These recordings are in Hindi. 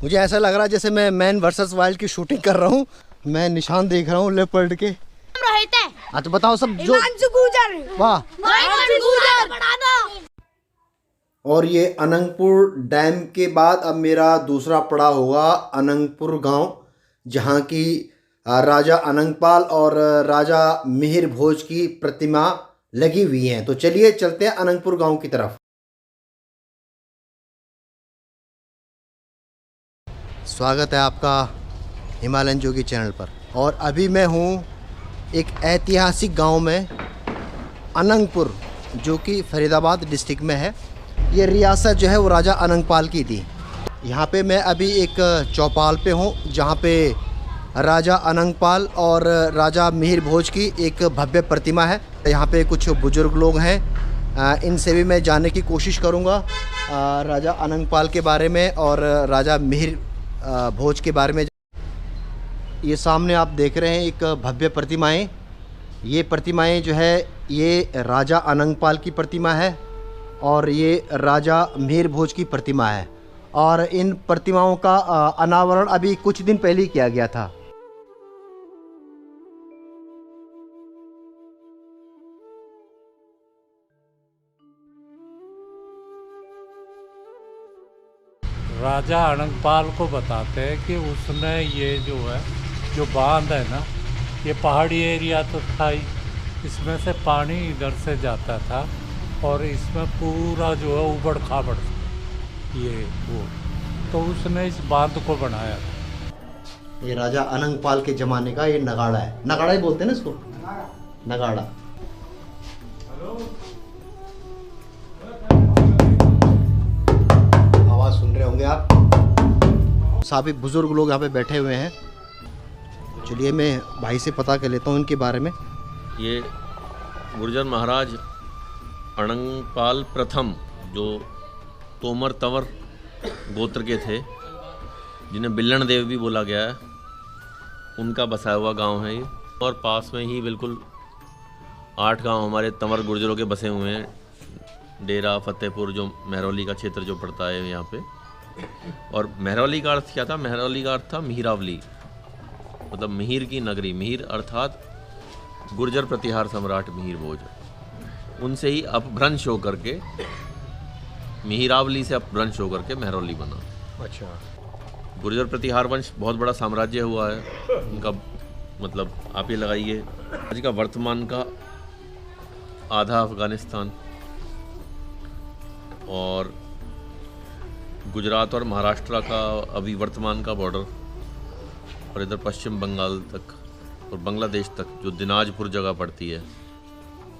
मुझे ऐसा लग रहा है जैसे मैं मैन वर्सेस वाइल्ड की शूटिंग कर रहा हूँ। मैं निशान देख रहा हूँ लेपर्ड के। हाँ तो बताओ सब जो वाह। और ये अनंगपुर डैम के बाद अब मेरा दूसरा पड़ाव होगा अनंगपुर गांव, जहां की राजा अनंगपाल और राजा मिहिर भोज की प्रतिमा लगी हुई हैं। तो चलिए चलते हैं अनंगपुर गांव की तरफ। स्वागत है आपका हिमालयन जोगी चैनल पर। और अभी मैं हूँ एक ऐतिहासिक गांव में, अनंगपुर, जो कि फरीदाबाद डिस्ट्रिक्ट में है। ये रियासत जो है वो राजा अनंगपाल की थी। यहाँ पे मैं अभी एक चौपाल पे हूँ, जहाँ पे राजा अनंगपाल और राजा मिहिर भोज की एक भव्य प्रतिमा है। यहाँ पे कुछ बुजुर्ग लोग हैं, इनसे भी मैं जानने की कोशिश करूँगा राजा अनंगपाल के बारे में और राजा मिहिर भोज के बारे में। ये सामने आप देख रहे हैं एक भव्य प्रतिमाएं। ये प्रतिमाएं जो है ये राजा अनंगपाल की प्रतिमा है और ये राजा मिहिर भोज की प्रतिमा है। और इन प्रतिमाओं का अनावरण अभी कुछ दिन पहले ही किया गया था। राजा अनंगपाल को बताते हैं कि उसने ये जो है, जो बांध है ना, ये पहाड़ी एरिया तो था ही, इसमें से पानी इधर से जाता था और इसमें पूरा जो है उबड़ खाबड़ ये वो, तो उसने इस बांध को बनाया था। ये राजा अनंगपाल के ज़माने का ये नगाड़ा है। नगाड़ा ही बोलते हैं ना इसको, नगाड़ा। सुन रहे होंगे आप, काफ़ी बुजुर्ग लोग यहाँ पे बैठे हुए हैं। चलिए मैं भाई से पता कर लेता हूँ इनके बारे में। ये गुर्जर महाराज अनंगपाल प्रथम, जो तोमर तंवर गोत्र के थे, जिन्हें बिल्लन देव भी बोला गया है, उनका बसाया हुआ गांव है ये। और पास में ही बिल्कुल 8 गांव हमारे तंवर गुर्जरों के बसे हुए हैं। डेरा फतेहपुर, जो महरौली का क्षेत्र जो पड़ता है यहाँ पे। और महरौली का अर्थ क्या था? महरौली का अर्थ था मिहिरावली, मतलब मिहिर की नगरी। मिहिर अर्थात गुर्जर प्रतिहार सम्राट मिहिर भोज, उनसे ही अपभ्रंश होकर के, मिहिरावली से अपभ्रंश होकर के महरौली बना। अच्छा। गुर्जर प्रतिहार वंश बहुत बड़ा साम्राज्य हुआ है उनका, मतलब आप ये लगाइए आज का वर्तमान का आधा अफगानिस्तान और गुजरात और महाराष्ट्र का अभी वर्तमान का बॉर्डर, और इधर पश्चिम बंगाल तक और बांग्लादेश तक, जो दिनाजपुर जगह पड़ती है,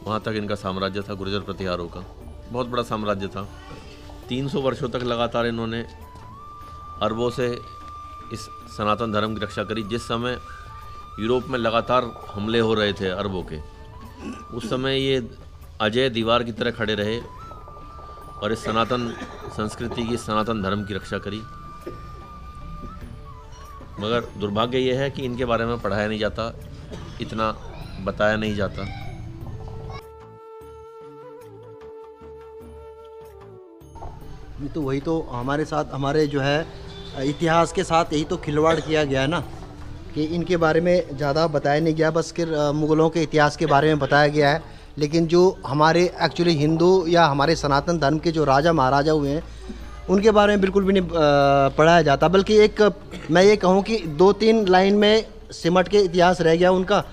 वहाँ तक इनका साम्राज्य था गुर्जर प्रतिहारों का। बहुत बड़ा साम्राज्य था। 300 वर्षों तक लगातार इन्होंने अरबों से इस सनातन धर्म की रक्षा करी। जिस समय यूरोप में लगातार हमले हो रहे थे अरबों के, उस समय ये अजय दीवार की तरह खड़े रहे और इस सनातन संस्कृति की, सनातन धर्म की रक्षा करी। मगर दुर्भाग्य ये है कि इनके बारे में पढ़ाया नहीं जाता, इतना बताया नहीं जाता। तो वही तो हमारे साथ, हमारे जो है इतिहास के साथ यही तो खिलवाड़ किया गया ना, कि इनके बारे में ज़्यादा बताया नहीं गया। बस फिर मुग़लों के इतिहास के बारे में बताया गया है, लेकिन जो हमारे एक्चुअली हिंदू या हमारे सनातन धर्म के जो राजा महाराजा हुए हैं, उनके बारे में बिल्कुल भी नहीं पढ़ाया जाता। बल्कि एक, मैं ये कहूँ कि 2-3 लाइन में सिमट के इतिहास रह गया उनका।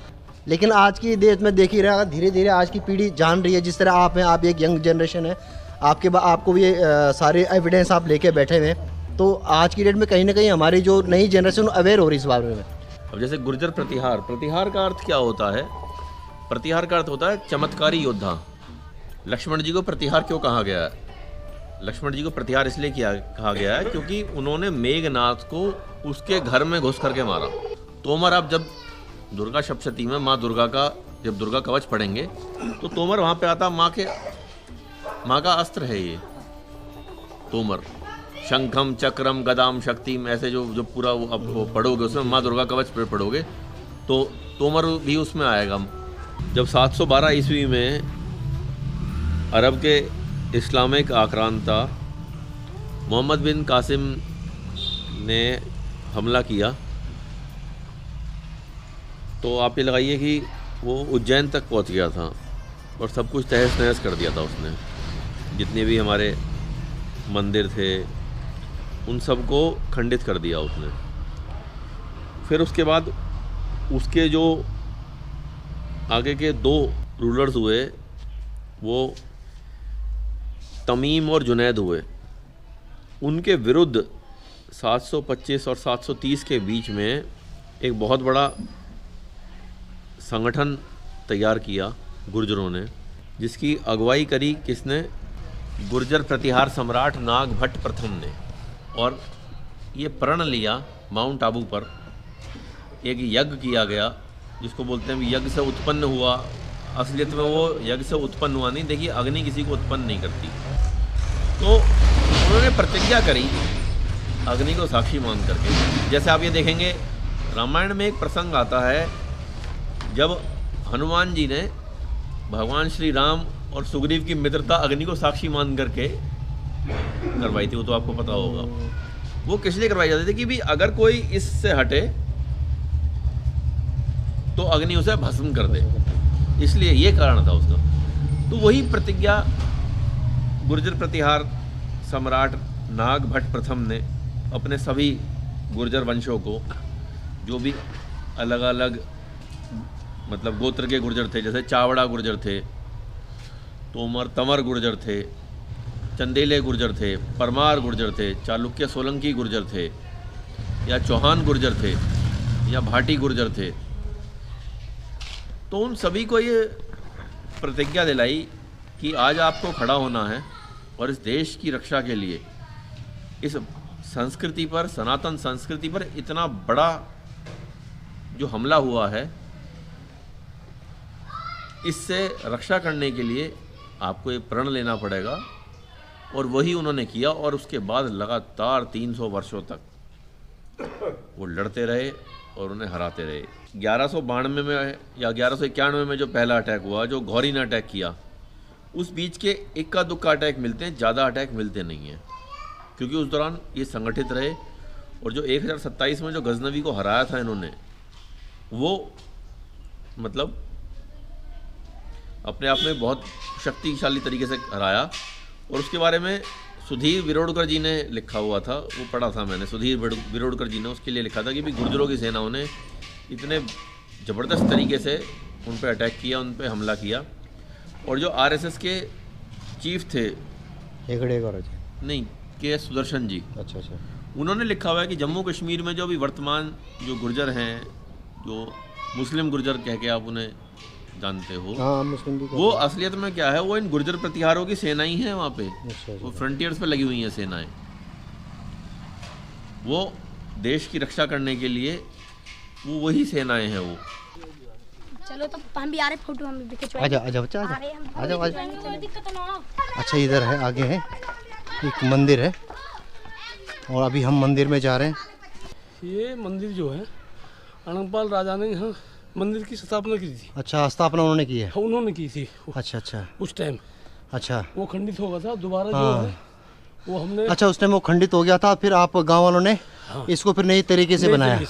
लेकिन आज की देश में देख ही रहा, धीरे धीरे आज की पीढ़ी जान रही है। जिस तरह आप हैं, आप एक यंग जनरेशन है, आपको भी सारे एविडेंस आप लेके बैठे हुए हैं। तो आज की डेट में कहीं ना कहीं हमारी जो नई जनरेशन अवेयर हो रही है इस बारे में। अब जैसे गुर्जर प्रतिहार, प्रतिहार का अर्थ क्या होता है? प्रतिहार का अर्थ होता है चमत्कारी योद्धा। लक्ष्मण जी को प्रतिहार क्यों कहा गया है? लक्ष्मण जी को प्रतिहार इसलिए कहा गया है क्योंकि उन्होंने मेघनाथ को उसके घर में घुस करके मारा। तोमर, आप जब दुर्गा सप्तशती में माँ दुर्गा का, जब दुर्गा कवच पढ़ेंगे तो तोमर वहाँ पे आता। माँ का अस्त्र है ये तोमर। शंखम चक्रम गदाम शक्तिम, ऐसे जो पूरा वो पढ़ोगे, उसमें माँ दुर्गा कवच पढ़ोगे तो तोमर भी उसमें आएगा। जब 712 ईस्वी में अरब के इस्लामिक आक्रांता मोहम्मद बिन कासिम ने हमला किया तो आप ये लगाइए कि वो उज्जैन तक पहुंच गया था और सब कुछ तहस नहस कर दिया था उसने। जितने भी हमारे मंदिर थे उन सब को खंडित कर दिया उसने। फिर उसके बाद उसके जो आगे के 2 रूलर्स हुए वो तमीम और जुनैद हुए। उनके विरुद्ध 725 और 730 के बीच में एक बहुत बड़ा संगठन तैयार किया गुर्जरों ने, जिसकी अगुवाई करी किसने? गुर्जर प्रतिहार सम्राट नागभट्ट प्रथम ने। और ये प्रण लिया माउंट आबू पर, एक यज्ञ किया गया जिसको बोलते हैं यज्ञ से उत्पन्न हुआ। असलियत में वो यज्ञ से उत्पन्न हुआ नहीं। देखिए अग्नि किसी को उत्पन्न नहीं करती। तो उन्होंने प्रतिज्ञा करी अग्नि को साक्षी मान करके। जैसे आप ये देखेंगे रामायण में एक प्रसंग आता है जब हनुमान जी ने भगवान श्री राम और सुग्रीव की मित्रता अग्नि को साक्षी मान करके करवाई थी। वो तो आपको पता होगा। वो किस लिए करवाई जाती थी कि भी अगर कोई इससे हटे तो अग्नि उसे भस्म कर दे, इसलिए ये कारण था उसका। तो वही प्रतिज्ञा गुर्जर प्रतिहार सम्राट नागभट्ट प्रथम ने अपने सभी गुर्जर वंशों को, जो भी अलग अलग मतलब गोत्र के गुर्जर थे, जैसे चावड़ा गुर्जर थे, तोमर तंवर गुर्जर थे, चंदेले गुर्जर थे, परमार गुर्जर थे, चालुक्य सोलंकी गुर्जर थे, या चौहान गुर्जर थे, या भाटी गुर्जर थे, तो उन सभी को ये प्रतिज्ञा दिलाई कि आज आपको खड़ा होना है और इस देश की रक्षा के लिए, इस संस्कृति पर, सनातन संस्कृति पर इतना बड़ा जो हमला हुआ है, इससे रक्षा करने के लिए आपको ये प्रण लेना पड़ेगा। और वही उन्होंने किया। और उसके बाद लगातार 300 वर्षों तक वो लड़ते रहे और उन्हें हराते रहे। 1192 में या 1191 में जो पहला अटैक हुआ, जो गौरी ने अटैक किया, उस बीच के इक्का दुक्का अटैक मिलते हैं, ज़्यादा अटैक मिलते नहीं हैं, क्योंकि उस दौरान ये संगठित रहे। और जो 1027 में जो गजनवी को हराया था इन्होंने, वो मतलब अपने आप में बहुत शक्तिशाली तरीके से हराया। और उसके बारे में सुधीर बिरोड़कर जी ने लिखा हुआ था, वो पढ़ा था मैंने। सुधीर बिरोड़कर जी ने उसके लिए लिखा था कि भी गुर्जरों की सेनाओं ने इतने ज़बरदस्त तरीके से उन पर अटैक किया, उन पर हमला किया। और जो आरएसएस के चीफ थे नहीं के सुदर्शन जी, अच्छा, उन्होंने लिखा हुआ है कि जम्मू कश्मीर में जो भी वर्तमान जो गुर्जर हैं, जो मुस्लिम गुर्जर कह के आप उन्हें जानते हो, हाँ, मुस्लिम भी वो असलियत में क्या है, वो इन गुर्जर प्रतिहारों की सेना ही है वहाँ पे। अच्छा, वो फ्रंटियर्स पे लगी हुई हैं सेनाएं। वो देश की रक्षा करने के लिए वो वही सेनाएं हैं। वो चलो तो हम भी आ रहे, फोटो हम भी खिंचवाएं। आजा आजा बच्चा आजा। अच्छा इधर है, आगे है एक मंदिर है और अभी हम मंदिर में जा रहे हैं। ये मंदिर जो है अनंगपाल राजा ने यहाँ मंदिर की स्थापना की थी। अच्छा, स्थापना उन्होंने की है? उन्होंने की थी। अच्छा अच्छा, उस टाइम। अच्छा, वो खंडित हो गया था दोबारा। जो है वो हमने, अच्छा उस टाइम वो खंडित हो गया था, फिर आप गांव वालों ने इसको फिर नई तरीके से बनाया।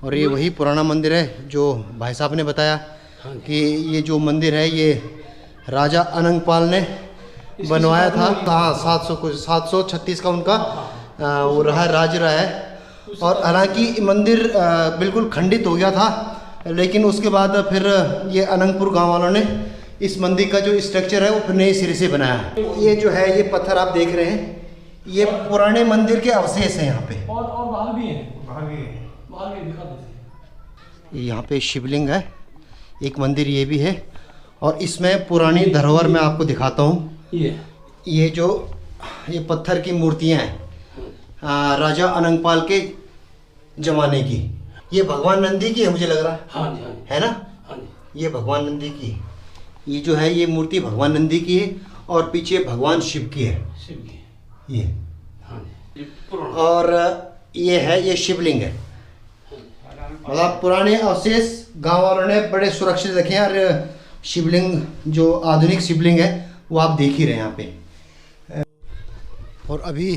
और ये वही पुराना मंदिर है जो भाई साहब ने बताया कि ये जो मंदिर है ये राजा अनंगपाल ने बनवाया था। हाँ, 736 का उनका वो रहा, राज रहा है। और हालांकि मंदिर बिल्कुल खंडित हो गया था, लेकिन उसके बाद फिर ये अनंगपुर गांव वालों ने इस मंदिर का जो स्ट्रक्चर है वो फिर नए सिरे से बनाया है। ये जो है, ये पत्थर आप देख रहे हैं, ये पुराने मंदिर के अवशेष हैं यहाँ पे। और बाहर भी है, बाहर भी दिखा दीजिए। यहाँ पे शिवलिंग है, एक मंदिर ये भी है। और इसमें पुरानी धरोहर मैं आपको दिखाता हूँ। ये जो ये पत्थर की मूर्तियाँ हैं राजा अनंगपाल के जमाने की। ये भगवान नंदी की है मुझे लग रहा है। हाँ जी, है ना? हाँ जी। ये भगवान नंदी की, ये जो है ये मूर्ति भगवान नंदी की है और पीछे भगवान शिव की है। शिव की, ये हाँ जी। और ये है, ये शिवलिंग है। मतलब पुराने अवशेष गांव वालों ने बड़े सुरक्षित रखे हैं। और शिवलिंग जो आधुनिक शिवलिंग है वो आप देख ही रहे हैं यहाँ पे। और अभी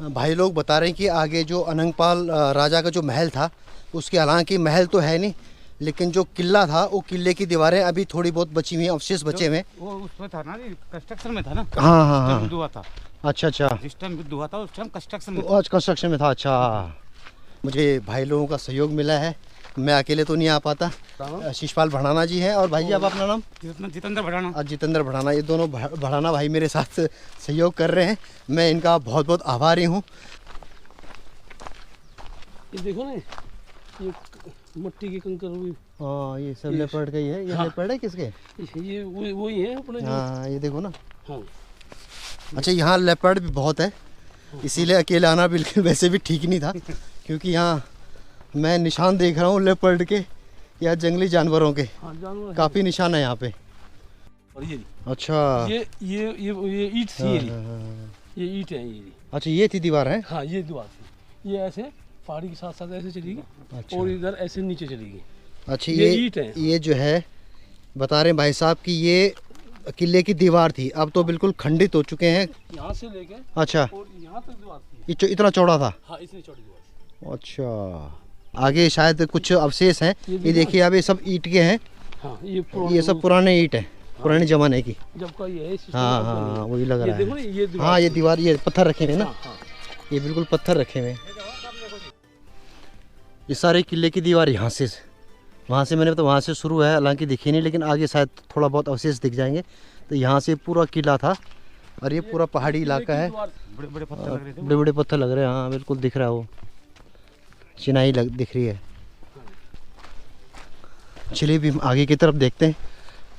भाई लोग बता रहे हैं कि आगे जो अनंगपाल राजा का जो महल था, उसके हालांकि महल तो है नहीं, लेकिन जो किला था वो किले की दीवारें अभी थोड़ी बहुत बची हुई हैं, अवशेष बचे हुए हैं। वो उसमें था ना, कंस्ट्रक्शन में था ना। हाँ हाँ हाँ, युद्ध हुआ था। अच्छा अच्छा, जिस टाइम युद्ध हुआ था उस टाइम कंस्ट्रक्शन में। आज कंस्ट्रक्शन में था। अच्छा, मुझे भाई लोगों का सहयोग मिला है, मैं अकेले तो नहीं आ पाता। शिषपाल भड़ाना जी हैं, और भाई जी आप अपना नाम? जितेंद्र भड़ाना। जितेंद्र भड़ाना, ये दोनों भड़ाना भाई मेरे साथ सहयोग कर रहे हैं, मैं इनका बहुत बहुत आभारी हूँ। ये देखो ना, ये मट्टी के कंकर भी। हाँ, ये सब लेपर्ड का ही है। ये हाँ। लेपर्ड है किसके? ये वही है अपने। हाँ, ये देखो ना। हाँ। अच्छा, यहाँ लेपर्ड भी बहुत है, इसीलिए अकेले आना बिल्कुल वैसे भी ठीक नहीं था, क्योंकि यहाँ मैं निशान देख रहा हूँ लेपर्ड के या जंगली जानवरों के। हाँ, जानवर काफ़ी निशान है यहाँ पे। और ये अच्छा, ये ईंट थी। ये ईंट है ये। अच्छा, ये थी दीवार है। हाँ, ये दीवार थी। ये ऐसे पहाड़ी के साथ साथ ऐसे चली गई। अच्छा। और इधर ऐसे नीचे चली गई। अच्छा, ये ईंट है। ये जो है बता रहे हैं भाई साहब कि ये किले की दीवार थी, अब तो बिल्कुल खंडित हो चुके हैं। यहाँ से लेके अच्छा, और यहाँ तक दीवार थी। ये इतना चौड़ा था? हाँ, इतनी चौड़ी दीवार। अच्छा, आगे शायद कुछ अवशेष हैं। ये देखिए, अब ये सब ईंट के हैं। हाँ, ये सब पुराने ईंट है, पुराने जमाने की। जब का ये है। हाँ हाँ, वही लग रहा देखो ना, है। ये दीवार। हाँ, ये दीवार, ये पत्थर रखे हुए हैं ना। हाँ। ये बिल्कुल पत्थर रखे हुए हैं। ये सारे किले की दीवार यहाँ से, वहाँ से मैंने तो वहाँ से शुरू है, हालांकि दिखी नहीं, लेकिन आगे शायद थोड़ा बहुत अवशेष दिख जाएंगे। तो यहाँ से पूरा किला था, और ये पूरा पहाड़ी इलाका है। बड़े बड़े पत्थर लग रहे थे। बड़े बड़े पत्थर लग रहे हैं। हाँ, बिल्कुल दिख रहा है, वो चिनाई दिख रही है। चलिए भी हम आगे की तरफ देखते हैं।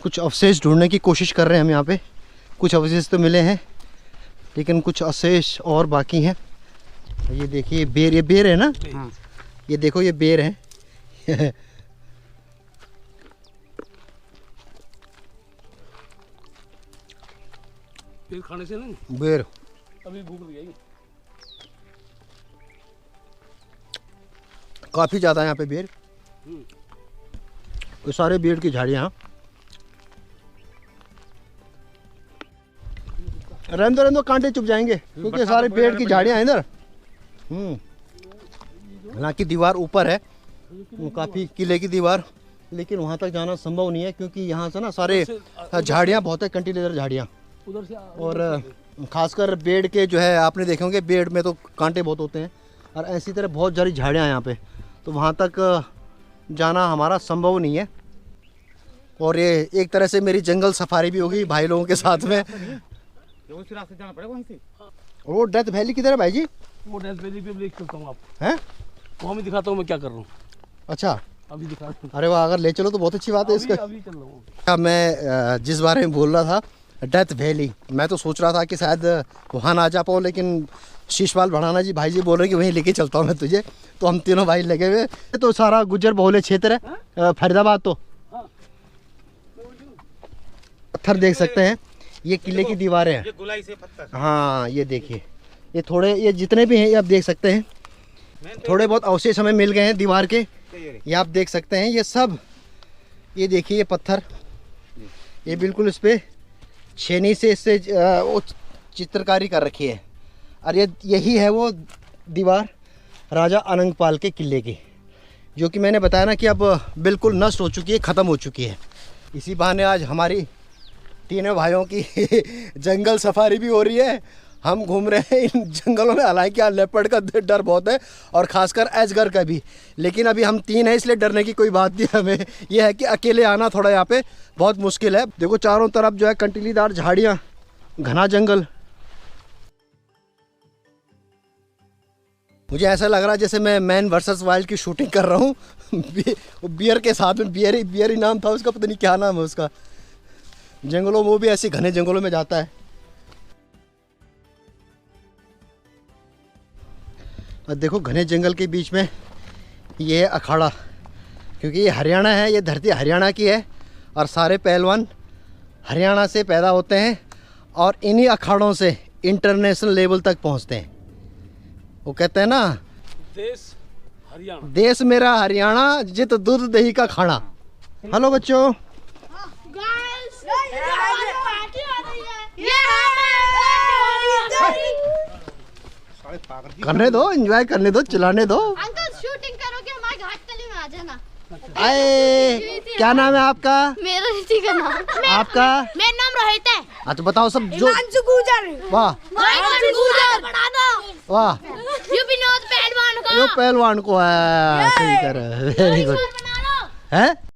कुछ अवशेष ढूंढने की कोशिश कर रहे हैं हम यहाँ पे। कुछ अवशेष तो मिले हैं, लेकिन कुछ अवशेष और बाकी हैं। ये देखिए बेर, ये बेर है ना। हाँ। ये देखो, ये बेर है। फिर खाने से नहीं, बेर अभी भूख लग जाएगी। काफ़ी ज़्यादा है यहाँ पे बेर। ये सारे बेर की झाड़ियाँ। रहने दो, कांटे चुप जाएंगे, क्योंकि सारे पेड़ की झाड़ियाँ हैं इधर। हालांकि दीवार ऊपर है, काफ़ी किले की दीवार, लेकिन वहाँ तक जाना संभव नहीं है, क्योंकि यहाँ से ना सारे झाड़ियाँ बहुत है, कंटीलेदर झाड़ियाँ। उधर से और खासकर बेड़ के जो है, आपने देखे होंगे बेड़ में तो कांटे बहुत होते हैं, और ऐसी तरह बहुत सारी झाड़ियाँ हैं यहाँ पे, तो वहाँ तक जाना हमारा संभव नहीं है। और ये एक तरह से मेरी जंगल सफारी भी होगी भाई लोगों के साथ में। उसी रास्ते जाना पड़ेगा वहीं से। वो डेथ वैली किधर है भाई जी? वो डेथ वैली पे देख सकता हूँ आपको। हैं? वहाँ भी दिखाता हूँ मैं क्या कर रहा हूँ। अच्छा, अभी दिखा रहा हूँ। अरे वाह, अगर ले चलो तो बहुत अच्छी बात है इसका। अभी चल रहा हूँ। मैं जिस बारे में बोल रहा था, डेथ वैली, मैं तो सोच रहा था कि शायद वहाँ ना जा पाऊँ, लेकिन शिषपाल भड़ाना जी भाई जी बोल रहे कि वहीं लेके चलता हूँ मैं तुझे। तो हम तीनों भाई लगे हुए। तो सारा गुज्जर बहुल्य क्षेत्र है फरीदाबाद। तो पत्थर देख सकते हैं, ये किले की दीवारें हैं। ये गोलाई से पत्थर। हाँ, ये देखिए, ये थोड़े, ये जितने भी हैं ये आप देख सकते हैं, थोड़े बहुत अवशेष हमें मिल गए हैं दीवार के। ये आप देख सकते हैं, ये सब, ये देखिए ये पत्थर, ये बिल्कुल इस पे छेनी से इससे वो चित्रकारी कर रखी है। और ये यही है वो दीवार राजा अनंगपाल के किले की, जो कि मैंने बताया ना कि अब बिल्कुल नष्ट हो चुकी है, ख़त्म हो चुकी है। इसी बहाने आज हमारी तीनों भाइयों की जंगल सफारी भी हो रही है। हम घूम रहे हैं इन जंगलों में, हालांकि यहाँ लेपर्ड का डर बहुत है, और ख़ासकर अजगर का भी, लेकिन अभी हम तीन हैं इसलिए डरने की कोई बात नहीं हमें। यह है कि अकेले आना थोड़ा यहाँ पे बहुत मुश्किल है। देखो चारों तरफ जो है कंटीलीदार झाड़ियाँ, घना जंगल। मुझे ऐसा लग रहा है जैसे मैं मैन वर्सेस वाइल्ड की शूटिंग कर रहा हूँ। बियर के साथ में, बियर ही नाम था उसका, पता नहीं क्या नाम है उसका। जंगलों में, वो भी ऐसे घने जंगलों में जाता है। और देखो घने जंगल के बीच में ये है अखाड़ा, क्योंकि ये हरियाणा है, ये धरती हरियाणा की है, और सारे पहलवान हरियाणा से पैदा होते हैं, और इन्हीं अखाड़ों से इंटरनेशनल लेवल तक पहुंचते हैं। वो कहते हैं ना, देश हरियाणा, देश मेरा हरियाणा, जित दूध दही का खाना। हेलो बच्चों, करने दो, एंजॉय करने दो, चलाने दो। अंकल शूटिंग करोगे हमारे घाट तली में आ जाना। आए, क्या नाम है आपका? मेरा ऋतिक का नाम। आपका? मेरा नाम रोहित है। हाँ तो बताओ सब जो। वाह वाह, ये विनोद पहलवान का। यो पहलवान को है, सही कर, वेरी गुड। बना लो। है